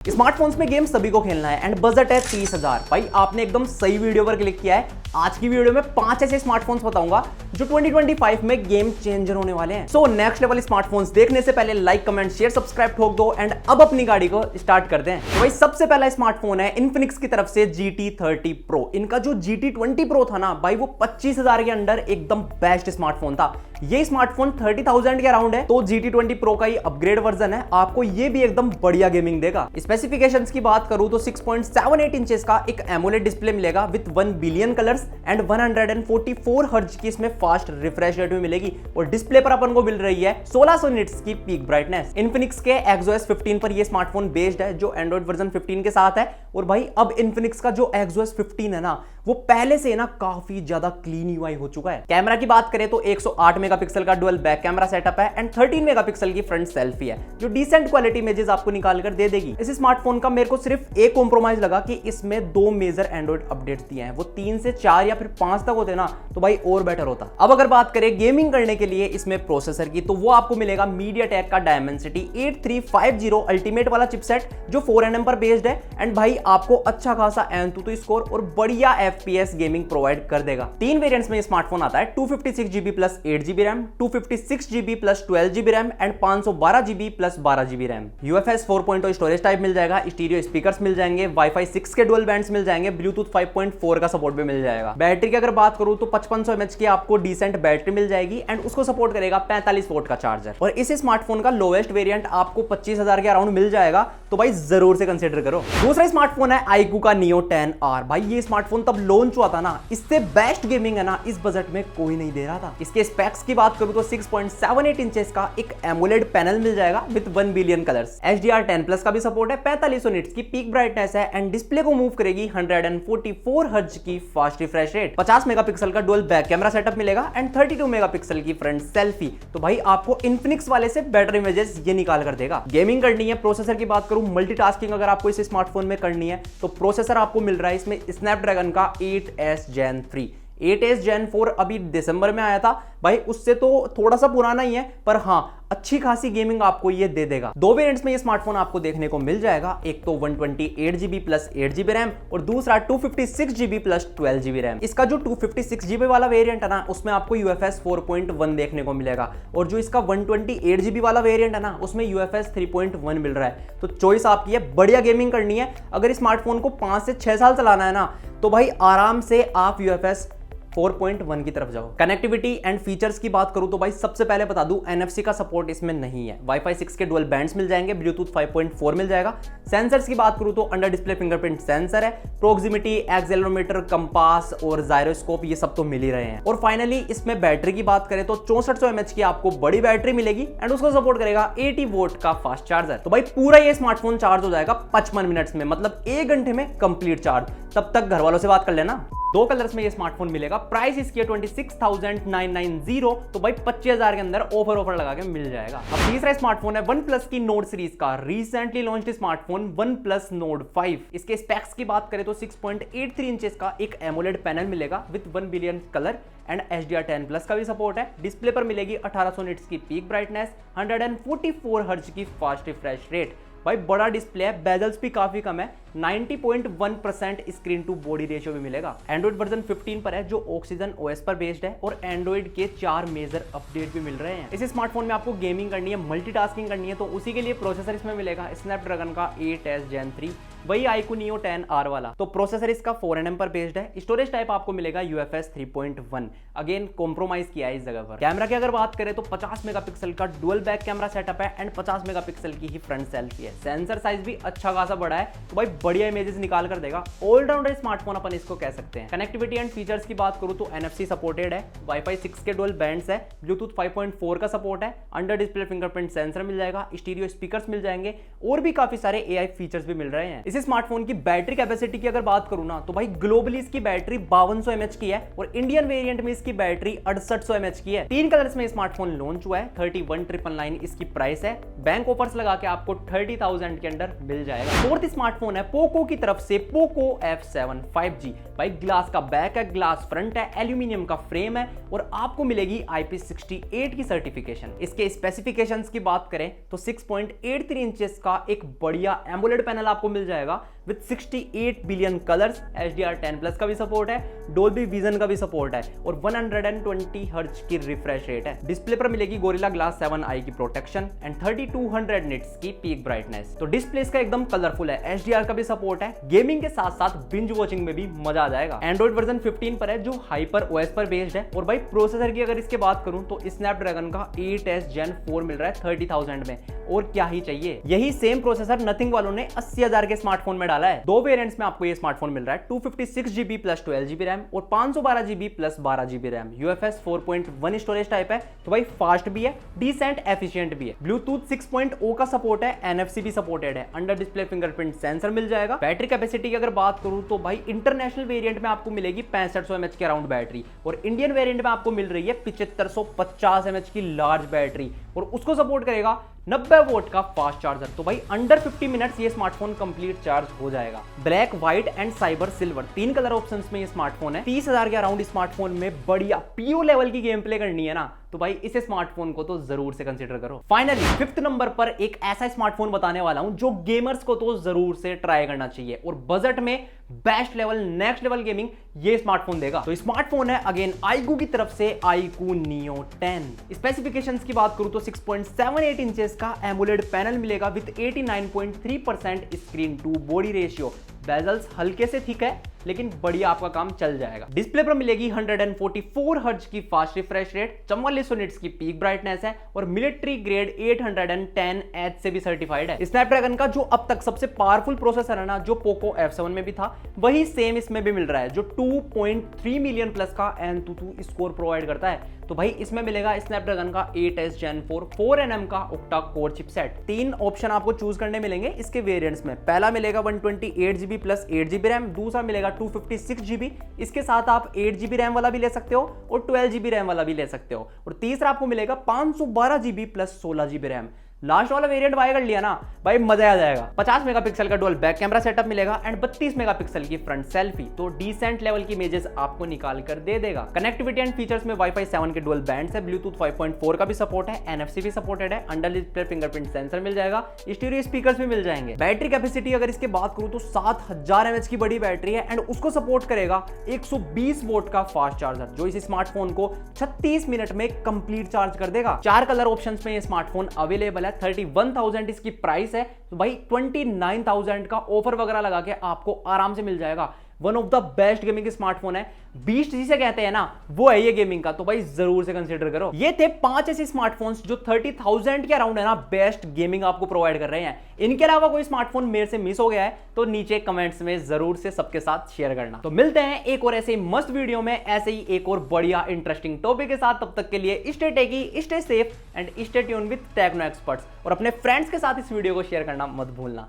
Smartphones में game सभी को खेलना है एंड बजट है 30,000। भाई आपने एकदम सही वीडियो पर क्लिक किया है। आज की वीडियो में 5 ऐसे स्मार्टफोन्स बताऊंगा जो 2025 में गेम चेंजर होने वाले हैं। सो नेक्स्ट लेवल स्मार्टफोन्स देखने से पहले लाइक कमेंट शेयर सब्सक्राइब ठोक दो एंड अब अपनी गाड़ी को स्टार्ट करते हैं। तो भाई सबसे पहला स्मार्टफोन है इन्फिनिक्स की तरफ से GT30 Pro। इनका जो GT20 Pro था ना भाई, वो 25,000 के अंडर एकदम बेस्ट स्मार्टफोन था। ये स्मार्टफोन 30,000 के अराउंड है, तो GT20 Pro का ही अपग्रेड वर्जन है। आपको ये भी एकदम बढ़िया गेमिंग देगा। स्पेसिफिकेशंस की बात करूं तो 6.78 इंचेस का एक एमोलेड डिस्प्ले मिलेगा with 1 billion colours and 144 hertz की इसमें फास्ट रिफ्रेश रेट में मिलेगी और डिस्प्ले पर अपन को मिल रही है 1600 निट्स की पीक ब्राइटनेस। इन्फिनिक्स के XOS 15 पर ये स्मार्टफोन बेस्ड है जो एंड्रॉइड वर्जन 15 के साथ है। और भाई अब इन्फिनिक्स का जो XOS 15 है ना, वो पहले से ना काफी ज्यादा क्लीन UI हो चुका है। कैमरा की बात करें तो 108 मेगापिक्सल का डुअल बैक कैमरा सेटअप है एंड 13 मेगापिक्सल की फ्रंट सेल्फी है जो डिसेंट क्वालिटी इमेजेस आपको निकाल कर दे देगी। इस स्मार्टफोन का मेरे को सिर्फ एक कॉम्प्रोमाइज लगा कि इसमें 2 मेजर एंड्रॉइड अपडेट्स दिए हैं। वो 3 से 4 या फिर 5 तक होते ना तो भाई और बेटर होता। अब अगर बात करें गेमिंग करने के लिए इसमें प्रोसेसर की, तो वो आपको मिलेगा मीडियाटेक का डायमेंसिटी 8350 अल्टीमेट वाला चिपसेट जो 4nm पर बेस्ड है एंड भाई आपको अच्छा खासा Antutu स्कोर और बढ़िया FPS गेमिंग प्रोवाइड कर देगा। 3 वेरिएंट्स में ये स्मार्टफोन आता है, 256GB plus 8GB RAM, 256GB plus 12GB RAM and 512GB plus 12GB RAM. UFS 4.0 storage type मिल जाएगा, स्टीरियो स्पीकर्स मिल जाएंगे, वाईफाई 6 के डुअल बैंड्स मिल जाएंगे, ब्लूटूथ 5.4 का सपोर्ट भी मिल जाएगा। बैटरी की अगर बात करूं तो 5500 mAh की आपको डिसेंट बैटरी मिल जाएगी एंड उसको सपोर्ट करेगा 45 वोल्ट का चार्जर। और इस स्मार्टफोन का लोएस्ट वेरिएंट आपको 25,000 के अराउंड मिल जाएगा, तो भाई जरूर से कंसीडर करो। दूसरा स्मार्टफोन है iQOO का Neo 10R। भाई ये स्मार्टफोन तब लॉन्च हुआ था ना, इससे बेस्ट गेमिंग है ना इस बजट में कोई नहीं दे रहा था। इसके स्पेक्स की बात करूं तो 6.78 इंचेस का एक एमोलेड पैनल मिल जाएगा विद 1 बिलियन कलर्स। HDR10+ का भी सपोर्ट है, 4500 निट्स की पीक ब्राइटनेस है एंड डिस्प्ले को मूव करेगी 144 हर्ट्ज की फास्ट रिफ्रेश रेट। 50 मेगापिक्सल का डुअल बैक कैमरा सेटअप मिलेगा एंड 32 मेगापिक्सल की फ्रंट सेल्फी। तो भाई आपको इन्फिनिक्स वाले से बेटर इमेजेस ये निकाल कर देगा। गेमिंग करनी है, प्रोसेसर की बात करूं मल्टीटास्किंग अगर आपको इस स्मार्टफोन में करनी है तो प्रोसेसर आपको मिल रहा है इसमें स्नैपड्रैगन का 8S Gen 3। 8S Gen 4 अभी दिसंबर में आया था भाई, उससे तो थोड़ा सा पुराना ही है, पर हाँ अच्छी खासी गेमिंग आपको ये दे देगा। 2 वेरिएंट्स में ये स्मार्टफोन आपको देखने को मिल जाएगा, एक तो 128GB प्लस 8GB रैम और दूसरा 256GB प्लस 12GB रैम। इसका जो 256GB वाला वेरिएंट है ना, उसमें आपको UFS 4.1 देखने को मिलेगा और जो इसका 128GB वाला वेरिएंट है ना, उसमें UFS 3.1 मिल रहा है। तो चॉइस आपकी है, बढ़िया गेमिंग करनी है। अगर स्मार्टफोन को 5 से 6 साल चलाना है ना, तो भाई आराम से आप UFS 4.1 की तरफ जाओ। कनेक्टिविटी एंड फीचर्स की बात करूं तो भाई सबसे पहले बता दूं NFC का सपोर्ट इसमें नहीं है। वाईफाई 6 के डुअल बैंड्स मिल जाएंगे, ब्लूटूथ 5.4 मिल जाएगा। सेंसर्स की बात करूं तो अंडर डिस्प्ले फिंगरप्रिंट सेंसर है, प्रोक्सिमिटी, एक्सेलेरोमीटर, कंपास और जायरोस्कोप ये सब तो मिल ही रहे हैं। और फाइनली इसमें बैटरी की बात करें तो 6400 mAh की आपको बड़ी बैटरी मिलेगी एंड उसको सपोर्ट करेगा 80 वोल्ट का फास्ट चार्जर। तो भाई पूरा ये स्मार्टफोन चार्ज हो जाएगा 55 मिनट्स में, मतलब 1 घंटे में कंप्लीट चार्ज। तब तक घर वालों से बात कर लेना। 2 कलर्स में ये स्मार्टफोन मिलेगा, प्राइस इसकी 26,990, तो भाई 25,000 के अंदर ऑफर लगा के मिल जाएगा। अब तीसरा स्मार्टफोन है OnePlus की Nord सीरीज का recently launched smartphone OnePlus Nord 5। इसके स्पेक्स की बात करें तो 6.83 इंचेस का एक एमोलेड पैनल मिलेगा with 1 billion colour and HDR10+ का भी सपोर्ट है। डिस्प्ले पर मिलेगी 1800 निट्स की पीक ब्राइटनेस, 144 हर्ट्ज की फास्ट रिफ्रेश रेट। भाई बड़ा डिस्प्ले है, बेजल्स भी काफी कम है, 90.1% स्क्रीन टू बॉडी रेशियो भी मिलेगा। एंड्रॉइड वर्जन 15 पर है जो ऑक्सीजन OS पर बेस्ड है और एंड्रॉइड के 4 मेजर अपडेट भी मिल रहे हैं। इस स्मार्टफोन में आपको गेमिंग करनी है, मल्टीटास्किंग करनी है, तो उसी के लिए प्रोसेसर इसमें मिलेगा स्नैपड्रैगन का 8S Gen 3, वही iQOO Neo 10R वाला। तो प्रोसेसर इसका 4nm पर बेस्ड है। स्टोरेज टाइप आपको मिलेगा UFS 3.1। अगेन कॉम्प्रोमाइज किया है इस जगह पर। कैमरा की अगर बात करें तो 50 मेगापिक्सल का डुअल बैक कैमरा सेटअप है एंड 50 मेगापिक्सल की ही फ्रंट सेल्फी है। सेंसर साइज भी अच्छा खासा बड़ा है, तो भाई बढ़िया इमेजेस निकाल कर देगा। ऑलराउंडर स्मार्टफोन अपन इसको कह सकते हैं। कनेक्टिविटी एंड फीचर्स की बात करूं तो NFC सपोर्टेड है, वाईफाई 6 के डुअल बैंड्स है, ब्लूटूथ 5.4 का सपोर्ट है, अंडर डिस्प्ले फिंगरप्रिंट सेंसर मिल जाएगा, स्टीरियो स्पीकर्स मिल जाएंगे और भी काफी सारे AI फीचर्स भी मिल रहे हैं। इस स्मार्टफोन की बैटरी कैपेसिटी की अगर बात करूं ना तो भाई ग्लोबली इसकी बैटरी 5200 mAh की है और इंडियन वेरिएंट में इसकी बैटरी 6800 mAh की है। 3 कलर्स में स्मार्टफोन लॉन्च हुआ है। 31,999 इसकी प्राइस है। बैंक ऑफर्स लगा के आपको 30,000 के अंदर मिल जाएगा। फोर्थ स्मार्टफोन है पोको की तरफ से पोको F7 5G। भाई ग्लास का बैक है, ग्लास फ्रंट है, एल्यूमिनियम का फ्रेम है और आपको मिलेगी IP68 की सर्टिफिकेशन। इसके स्पेसिफिकेशंस की बात करें तो 6.83 इंचेस का एक बढ़िया एमोलेड पैनल आपको मिल जाएगा विद 68 बिलियन कलर्स। HDR10+ का भी सपोर्ट है, डोल्बी विजन का भी सपोर्ट है और 120 हर्ट्ज की रिफ्रेश रेट है। डिस्प्ले पर मिलेगी गोरिल्ला ग्लास 7i की प्रोटेक्शन एंड 3200 निट्स की पीक ब्राइटनेस। तो डिस्प्ले इसका एकदम कलरफुल है, HDR का भी सपोर्ट है। गेमिंग के साथ साथ बिंज वॉचिंग में भी मजा आ जाएगा। एंड्रॉइड वर्जन 15 पर है जो हाइपर OS पर बेस्ड है। और भाई प्रोसेसर की अगर इसके बात करूं तो स्नैपड्रैगन का 8S Gen 4 मिल रहा है 30,000 में, और क्या ही चाहिए। यही सेम प्रोसेसर नथिंग वालों ने 80,000 के स्मार्टफोन में डाला है। दो वेरिएंट्स में आपको ये स्मार्टफोन मिल रहा है, 256GB प्लस 12GB रैम और 512GB plus 12GB RAM. UFS 4.1 storage type है, तो भाई फास्ट भी है, डिसेंट एफिशिएंट भी है। ब्लूटूथ 6.0 का सपोर्ट है, NFC भी सपोर्टेड है। अंडर डिस्प्ले फिंगरप्रिंट सेंसर मिल जाएगा। बैटरी कैपेसिटी की अगर बात करूं तो भाई इंटरनेशनल वेरिएंट में आपको मिलेगी 6500 mAh के अराउंड बैटरी और इंडियन वेरिएंट में आपको मिल रही है 7550 mAh की लार्ज बैटरी और उसको सपोर्ट करेगा 90 वोल्ट का फास्ट चार्जर। तो भाई अंडर 50 मिनट्स ये स्मार्टफोन कंप्लीट चार्ज हो जाएगा। Black, white and cyber silver 3 colour options में ये स्मार्टफोन है। 30,000 के अराउंड स्मार्टफोन में बढ़िया PO लेवल की गेम प्ले करनी है ना, तो भाई इस स्मार्टफोन को तो जरूर से कंसीडर करो। फाइनली 5th नंबर पर एक ऐसा स्मार्टफोन बताने वाला हूं जो गेमर्स को तो जरूर से ट्राई करना चाहिए और बजट में best level, next level gaming ये स्मार्टफोन देगा। तो स्मार्टफोन है अगेन iQOO की तरफ से iQOO Neo 10। स्पेसिफिकेशंस की बात करूं तो 6.78 इंचेस का एमोलेड पैनल मिलेगा with 89.3% screen to body ratio. Bezels हल्के से थिक है लेकिन बढ़िया आपका काम चल जाएगा। डिस्प्ले पर मिलेगी 144 हर्ट्ज की फास्ट रिफ्रेश रेट, 4400 निट्स की पीक ब्राइटनेस है और मिलिट्री ग्रेड 810H से भी सर्टिफाइड है। स्नैपड्रैगन का जो अब तक सबसे पावरफुल प्रोसेसर है ना, जो पोको F7 में भी था, वही सेम इसमें भी मिल रहा है, जो 2.3 मिलियन प्लस का ANTUTU स्कोर प्रोवाइड करता है। तो भाई इसमें मिलेगा स्नैपड्रैगन का 8S Gen 4 4nm का ऑक्टा कोर चिपसेट। 3 ऑप्शन आपको चूज करने मिलेंगे इसके वेरिएंट्स में। पहला मिलेगा 128GB प्लस 8GB रैम, दूसरा मिलेगा 256GB, इसके साथ आप 8GB रैम वाला भी ले सकते हो और 12GB रैम वाला भी ले सकते हो, और तीसरा आपको मिलेगा 512GB plus 16GB RAM. Last वाला वेरिएंट बाय कर लिया ना भाई, मजा आ जाएगा। 50 मेगापिक्सल का डुअल बैक कैमरा सेटअप मिलेगा एंड 32 मेगापिक्सल की फ्रंट सेल्फी, तो डिसेंट लेवल की इमेजेस आपको निकाल कर दे देगा। कनेक्टिविटी एंड फीचर्स में Wi-Fi 7 के डुअल बैंड्स है, ब्लूटूथ 5.4 का भी सपोर्ट है, NFC भी सपोर्टेड है, अंडर डिस्प्ले फिंगरप्रिंट सेंसर मिल जाएगा, स्टीरियो स्पीकर्स भी मिल जाएंगे। बैटरी कैपेसिटी अगर इसके बात करूं तो 7000 mAh की बड़ी बैटरी है एंड उसको सपोर्ट करेगा 120 वोल्ट का फास्ट चार्जर, जो इस स्मार्टफोन को 36 मिनट में कंप्लीट चार्ज कर देगा। 4 कलर ऑप्शंस में ये स्मार्टफोन अवेलेबल है। 31,000 इसकी प्राइस है, तो भाई 29,000 का ऑफर वगैरह लगा के आपको आराम से मिल जाएगा। One of the best gaming smartphone है, बीस्ट जिसे कहते हैं ना, वो है ये गेमिंग का, तो भाई जरूर से कंसीडर करो। ये थे 5 ऐसे स्मार्टफोन्स जो 30,000 के अराउंड है ना, बेस्ट गेमिंग आपको प्रोवाइड कर रहे हैं। इनके अलावा कोई स्मार्टफोन मेरे से मिस हो गया है तो नीचे कमेंट्स में जरूर से सबके साथ शेयर करना। तो मिलते हैं एक और ऐसे मस्त वीडियो में, ऐसे ही एक और बढ़िया इंटरेस्टिंग टॉपिक के साथ। तब तक के लिए stay techie, stay safe and stay tuned with Techno Experts, और अपने फ्रेंड्स के साथ इस वीडियो को शेयर करना मत भूलना।